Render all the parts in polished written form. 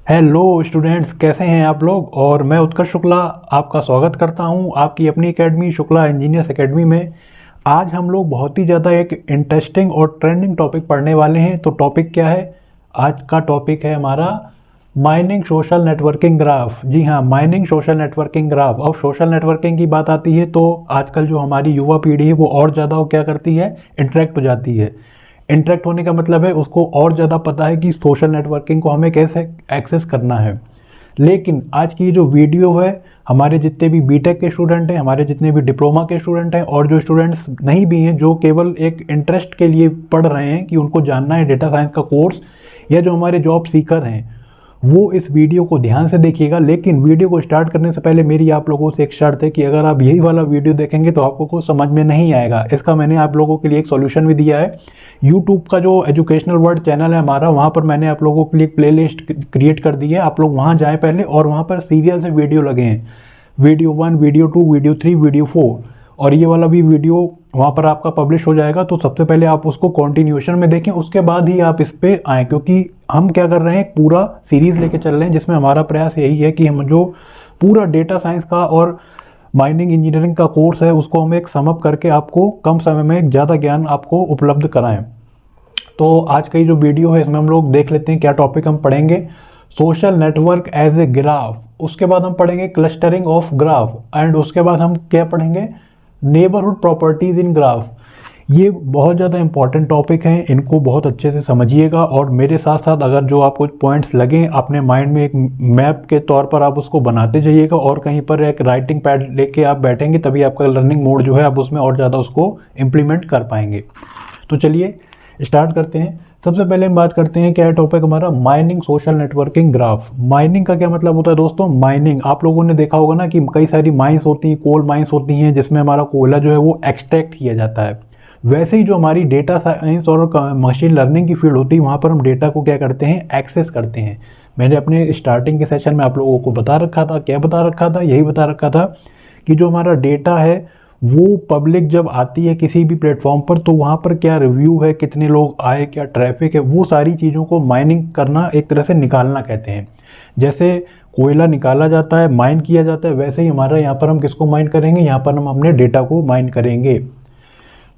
Hello students, कैसे हैं आप लोग। और मैं उत्कर्ष शुक्ला आपका स्वागत करता हूं आपकी अपनी एकेडमी शुक्ला इंजीनियर्स एकेडमी में। आज हम लोग बहुत ही ज़्यादा एक इंटरेस्टिंग और ट्रेंडिंग टॉपिक पढ़ने वाले हैं। तो टॉपिक क्या है? आज का टॉपिक है हमारा माइनिंग सोशल नेटवर्किंग ग्राफ। जी हाँ, माइनिंग सोशल नेटवर्किंग ग्राफ। अब सोशल नेटवर्किंग की बात आती है तो आजकल जो हमारी युवा पीढ़ी है वो और ज़्यादा क्या करती है, इंटरेक्ट हो जाती है। इंटरेक्ट होने का मतलब है उसको और ज़्यादा पता है कि सोशल नेटवर्किंग को हमें कैसे एक्सेस करना है। लेकिन आज की जो वीडियो है, हमारे जितने भी बीटेक के स्टूडेंट हैं, हमारे जितने भी डिप्लोमा के स्टूडेंट हैं और जो स्टूडेंट्स नहीं भी हैं, जो केवल एक इंटरेस्ट के लिए पढ़ रहे हैं कि उनको जानना है डेटा साइंस का कोर्स, या जो हमारे जॉब सीकर हैं, वो इस वीडियो को ध्यान से देखिएगा। लेकिन वीडियो को स्टार्ट करने से पहले मेरी आप लोगों से एक शर्त है कि अगर आप यही वाला वीडियो देखेंगे तो आपको कुछ समझ में नहीं आएगा। इसका मैंने आप लोगों के लिए एक सॉल्यूशन भी दिया है। यूट्यूब का जो एजुकेशनल वर्ल्ड चैनल है हमारा, वहाँ पर मैंने आप लोगों के लिए एक प्लेलिस्ट क्रिएट कर दी है। आप लोग वहाँ जाएँ पहले, और वहाँ पर सीरियल से वीडियो लगे हैं, वीडियो 1, वीडियो 2, वीडियो 3, वीडियो 4, और ये वाला भी वीडियो वहाँ पर आपका पब्लिश हो जाएगा। तो सबसे पहले आप उसको कॉन्टिन्यूशन में देखें, उसके बाद ही आप इस पे आएँ, क्योंकि हम क्या कर रहे हैं, एक पूरा सीरीज़ लेके चल रहे हैं जिसमें हमारा प्रयास यही है कि हम जो पूरा डेटा साइंस का और माइनिंग इंजीनियरिंग का कोर्स है उसको हम एक समअप करके आपको कम समय में एक ज़्यादा ज्ञान आपको उपलब्ध कराएं। तो आज का ये जो वीडियो है इसमें हम लोग देख लेते हैं क्या टॉपिक हम पढ़ेंगे। Social network as a graph, उसके बाद हम पढ़ेंगे क्लस्टरिंग ऑफ ग्राफ, एंड उसके बाद हम क्या पढ़ेंगे, नेबरहुड प्रॉपर्टीज़ इन ग्राफ। ये बहुत ज़्यादा इंपॉर्टेंट टॉपिक हैं, इनको बहुत अच्छे से समझिएगा। और मेरे साथ साथ अगर जो आपको पॉइंट्स लगें, अपने माइंड में एक मैप के तौर पर आप उसको बनाते जाइएगा, और कहीं पर एक राइटिंग पैड लेके आप बैठेंगे तभी आपका लर्निंग मोड जो है आप उसमें और ज़्यादा उसको इम्प्लीमेंट कर पाएंगे। तो चलिए स्टार्ट करते हैं। सबसे पहले हम बात करते हैं क्या टॉपिक हमारा, mining social networking graph. Mining का क्या मतलब होता है दोस्तों? माइनिंग, आप लोगों ने देखा होगा ना कि कई सारी माइंस होती हैं, कोल माइंस होती हैं, जिसमें हमारा कोयला जो है वो एक्सट्रैक्ट किया जाता है। वैसे ही जो हमारी डेटा साइंस और मशीन लर्निंग की फील्ड होती है, वहाँ पर हम डेटा को क्या करते हैं, एक्सेस करते हैं। मैंने अपने स्टार्टिंग के सेशन में आप लोगों को बता रखा था, क्या बता रखा था, यही बता रखा था कि जो हमारा डेटा है वो पब्लिक जब आती है किसी भी प्लेटफॉर्म पर, तो वहाँ पर क्या रिव्यू है, कितने लोग आए, क्या ट्रैफिक है, वो सारी चीज़ों को माइनिंग करना, एक तरह से निकालना कहते हैं। जैसे कोयला निकाला जाता है, माइन किया जाता है, वैसे ही हमारा यहाँ पर हम किसको माइन करेंगे, यहाँ पर हम अपने डेटा को माइन करेंगे।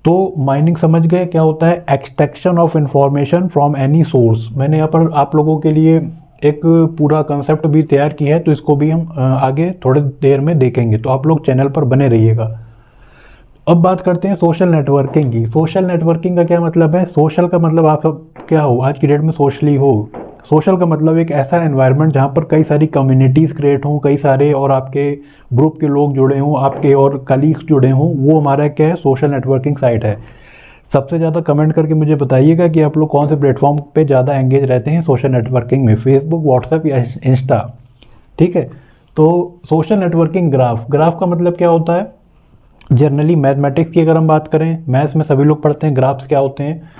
तो माइनिंग समझ गए क्या होता है, extraction of information from any source. मैंने यहाँ पर आप लोगों के लिए एक पूरा कंसेप्ट भी तैयार किया है, तो इसको भी हम आगे थोड़ी देर में देखेंगे, तो आप लोग चैनल पर बने रहिएगा। अब बात करते हैं सोशल नेटवर्किंग की। सोशल नेटवर्किंग का क्या मतलब है? सोशल का मतलब आप सब क्या हो, आज की डेट में सोशली हो। सोशल का मतलब एक ऐसा एनवायरनमेंट जहाँ पर कई सारी कम्युनिटीज़ क्रिएट हों, कई सारे और आपके ग्रुप के लोग जुड़े हों, आपके और कलीग्स जुड़े हों, वो हमारा क्या है, सोशल नेटवर्किंग साइट है। सबसे ज़्यादा कमेंट करके मुझे बताइएगा कि आप लोग कौन से प्लेटफॉर्म पे ज़्यादा एंगेज रहते हैं सोशल नेटवर्किंग में, फेसबुक, व्हाट्सएप या इंस्टा। ठीक है, तो सोशल नेटवर्किंग ग्राफ, ग्राफ का मतलब क्या होता है? जनरली मैथमेटिक्स की अगर हम बात करें, मैथ्स में सभी लोग पढ़ते हैं ग्राफ्स क्या होते हैं।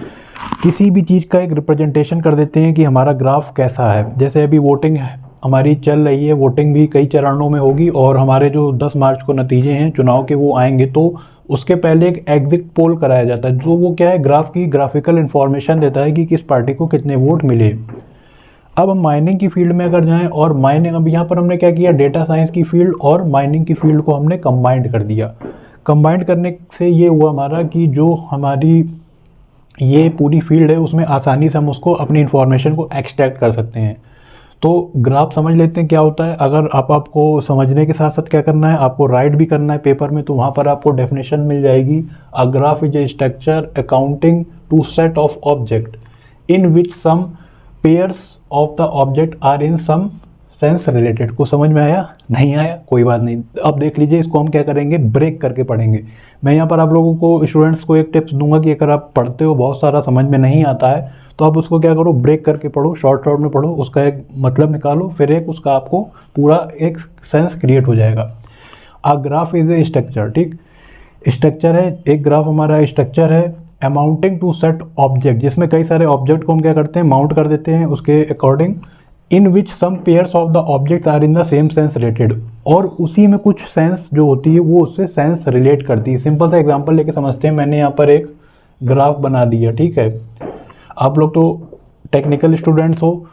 किसी भी चीज़ का एक रिप्रेजेंटेशन कर देते हैं कि हमारा ग्राफ कैसा है। जैसे अभी वोटिंग हमारी चल रही है, वोटिंग भी कई चरणों में होगी, और हमारे जो 10 मार्च को नतीजे हैं चुनाव के वो आएंगे, तो उसके पहले एक एग्जिट पोल कराया जाता है, जो वो क्या है, ग्राफ की ग्राफिकल इन्फॉर्मेशन देता है कि किस पार्टी को कितने वोट मिले। अब हम माइनिंग की फील्ड में अगर जाएं, और माइनिंग, अब यहाँ पर हमने क्या किया, डेटा साइंस की फील्ड और माइनिंग की फील्ड को हमने कंबाइंड कर दिया। कंबाइंड करने से ये हुआ हमारा कि जो हमारी ये पूरी फील्ड है उसमें आसानी से हम उसको अपनी इन्फॉर्मेशन को एक्सट्रैक्ट कर सकते हैं। तो ग्राफ समझ लेते हैं क्या होता है। अगर आपको समझने के साथ साथ क्या करना है, आपको राइट भी करना है पेपर में, तो वहाँ पर आपको डेफिनेशन मिल जाएगी। A graph is a structure accounting to set of object in which some pairs of the object are in some sense related. को समझ में आया? नहीं आया कोई बात नहीं, अब देख लीजिए, इसको हम क्या करेंगे, ब्रेक करके पढ़ेंगे। मैं यहाँ पर आप लोगों को, स्टूडेंट्स को एक टिप्स दूंगा कि अगर आप पढ़ते हो बहुत सारा समझ में नहीं आता है, तो आप उसको क्या करो, ब्रेक करके पढ़ो, शॉर्ट में पढ़ो, उसका एक मतलब निकालो, फिर एक उसका आपको पूरा एक सेंस क्रिएट हो जाएगा। अ ग्राफ इज ए स्ट्रक्चर, ठीक, स्ट्रक्चर है, एक ग्राफ हमारा स्ट्रक्चर है, अमाउंटिंग टू सेट ऑब्जेक्ट, जिसमें कई सारे ऑब्जेक्ट को हम क्या करते हैं, माउंट कर देते हैं उसके according, in which some pairs of the object are in the same sense related, और उसी में कुछ सेंस जो होती है वो उससे सेंस रिलेट करती है। सिंपल सा एग्जांपल लेके समझते हैं। मैंने यहाँ पर एक ग्राफ बना दिया, ठीक है, आप लोग तो टेक्निकल स्टूडेंट्स हो,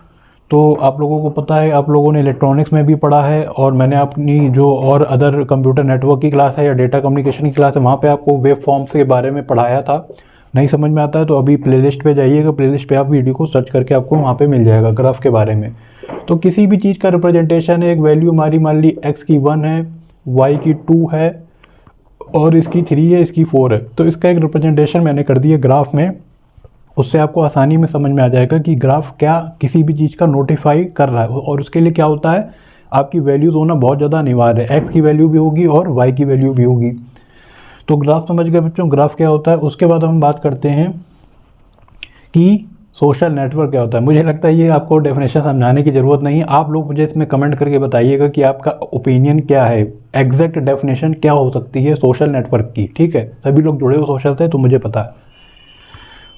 तो आप लोगों को पता है, आप लोगों ने इलेक्ट्रॉनिक्स में भी पढ़ा है, और मैंने अपनी जो और अदर कंप्यूटर नेटवर्क की क्लास है या डेटा कम्युनिकेशन की क्लास है वहाँ पे आपको वेब फॉर्म्स के बारे में पढ़ाया था। नहीं समझ में आता है तो अभी प्लेलिस्ट पे जाइएगा, प्लेलिस्ट पे आप वीडियो को सर्च करके आपको वहाँ पे मिल जाएगा ग्राफ के बारे में। तो किसी भी चीज़ का रिप्रेजेंटेशन है, एक वैल्यू हमारी मान ली x की 1 है, y की 2 है और इसकी 3 है, इसकी 4 है, तो इसका एक रिप्रेजेंटेशन मैंने कर दिया ग्राफ में। उससे आपको आसानी में समझ में आ जाएगा कि ग्राफ क्या किसी भी चीज़ का नोटिफाई कर रहा है, और उसके लिए क्या होता है, आपकी वैल्यूज़ होना बहुत ज़्यादा अनिवार्य है। एक्स की वैल्यू भी होगी और वाई की वैल्यू भी होगी। तो ग्राफ समझ गए बच्चों, ग्राफ क्या होता है। उसके बाद हम बात करते हैं कि सोशल नेटवर्क क्या होता है। मुझे लगता है ये आपको डेफिनेशन समझाने की ज़रूरत नहीं है। आप लोग मुझे इसमें कमेंट करके बताइएगा कि आपका ओपिनियन क्या है, एग्जैक्ट डेफिनेशन क्या हो सकती है सोशल नेटवर्क की। ठीक है, सभी लोग जुड़े हो सोशल से तो मुझे पता है।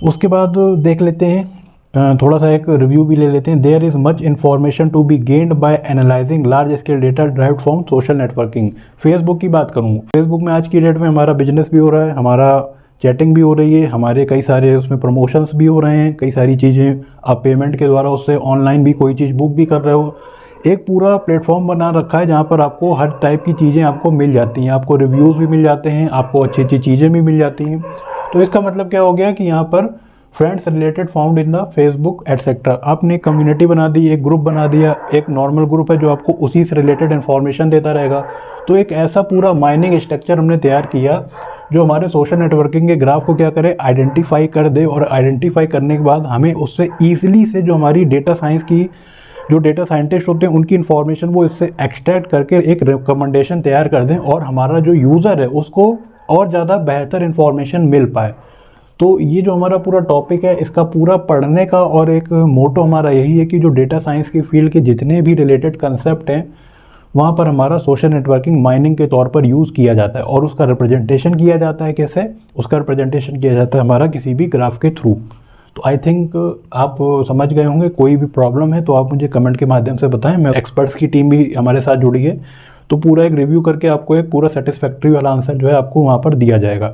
उसके बाद देख लेते हैं, थोड़ा सा एक रिव्यू भी ले लेते हैं। There is much information to be gained by analysing large scale data derived from social networking. Facebook की बात करूँ, फेसबुक में आज की डेट में हमारा बिजनेस भी हो रहा है, हमारा चैटिंग भी हो रही है, हमारे कई सारे उसमें प्रमोशंस भी हो रहे हैं, कई सारी चीज़ें आप पेमेंट के द्वारा उससे ऑनलाइन भी कोई चीज़ बुक भी कर रहे हो। एक पूरा प्लेटफॉर्म बना रखा है जहाँ पर आपको हर टाइप की चीज़ें आपको मिल जाती हैं, आपको रिव्यूज़ भी मिल जाते हैं, आपको अच्छी अच्छी चीज़ें भी मिल जाती हैं। तो इसका मतलब क्या हो गया कि यहाँ पर friends related found in the Facebook etcetera, आपने कम्युनिटी बना दी, एक ग्रुप बना दिया, एक नॉर्मल ग्रुप है जो आपको उसी से रिलेटेड इन्फॉर्मेशन देता रहेगा। तो एक ऐसा पूरा माइनिंग स्ट्रक्चर हमने तैयार किया जो हमारे सोशल नेटवर्किंग के ग्राफ को क्या करे, आइडेंटिफाई कर दे, और आइडेंटिफाई करने के बाद हमें उससे ईजिली से जो हमारी डेटा साइंस की जो डेटा साइंटिस्ट होते हैं उनकी इन्फॉर्मेशन वो इससे एक्सट्रैक्ट करके एक रिकमेंडेशन तैयार कर दें, और हमारा जो यूज़र है उसको और ज़्यादा बेहतर इन्फॉर्मेशन मिल पाए। तो ये जो हमारा पूरा टॉपिक है, इसका पूरा पढ़ने का और एक मोटो हमारा यही है कि जो डेटा साइंस की फील्ड के जितने भी रिलेटेड कंसेप्ट हैं वहाँ पर हमारा सोशल नेटवर्किंग माइनिंग के तौर पर यूज़ किया जाता है, और उसका रिप्रेजेंटेशन किया जाता है। कैसे उसका रिप्रेजेंटेशन किया जाता है, हमारा किसी भी ग्राफ के थ्रू। तो आई थिंक आप समझ गए होंगे। कोई भी प्रॉब्लम है तो आप मुझे कमेंट के माध्यम से बताएं। मैं एक्सपर्ट्स की टीम भी हमारे साथ जुड़ी है, तो पूरा एक रिव्यू करके आपको एक पूरा सेटिस्फैक्ट्री वाला आंसर जो है आपको वहाँ पर दिया जाएगा।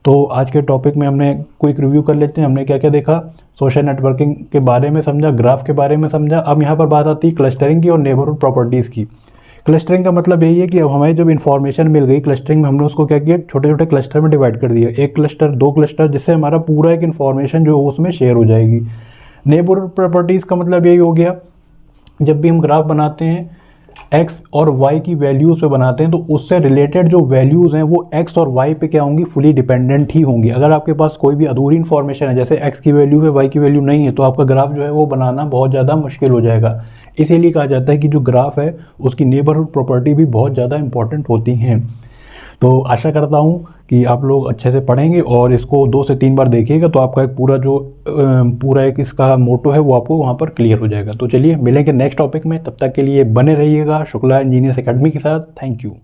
तो आज के टॉपिक में हमने क्विक रिव्यू कर लेते हैं। हमने क्या क्या देखा, सोशल नेटवर्किंग के बारे में समझा, ग्राफ के बारे में समझा। अब यहाँ पर बात आती है क्लस्टरिंग की और नेबरहुड प्रॉपर्टीज़ की। क्लस्टरिंग का मतलब यही है कि अब हमें जब इन्फॉर्मेशन मिल गई क्लस्टरिंग में, हमने उसको क्या किया, छोटे छोटे क्लस्टर में डिवाइड कर दिया, एक क्लस्टर, दो क्लस्टर, जिससे हमारा पूरा एक इन्फॉर्मेशन जो उसमें शेयर हो जाएगी। नेबरहुड प्रॉपर्टीज़ का मतलब यही हो गया, जब भी हम ग्राफ बनाते हैं x और y की वैल्यूज़ पे बनाते हैं तो उससे रिलेटेड जो वैल्यूज़ हैं वो x और y पे क्या होंगी, फुली डिपेंडेंट ही होंगी। अगर आपके पास कोई भी अधूरी इन्फॉर्मेशन है, जैसे x की वैल्यू है y की वैल्यू नहीं है, तो आपका ग्राफ जो है वो बनाना बहुत ज़्यादा मुश्किल हो जाएगा। इसीलिए कहा जाता है कि जो ग्राफ है उसकी नेबरहुड प्रॉपर्टी भी बहुत ज़्यादा इंपॉर्टेंट होती हैं। तो आशा करता हूँ कि आप लोग अच्छे से पढ़ेंगे और इसको 2 से 3 बार देखिएगा, तो आपका एक पूरा एक इसका मोटो है वो आपको वहाँ पर क्लियर हो जाएगा। तो चलिए मिलेंगे नेक्स्ट टॉपिक में, तब तक के लिए बने रहिएगा शुक्ला इंजीनियर्स एकेडमी के साथ। Thank you.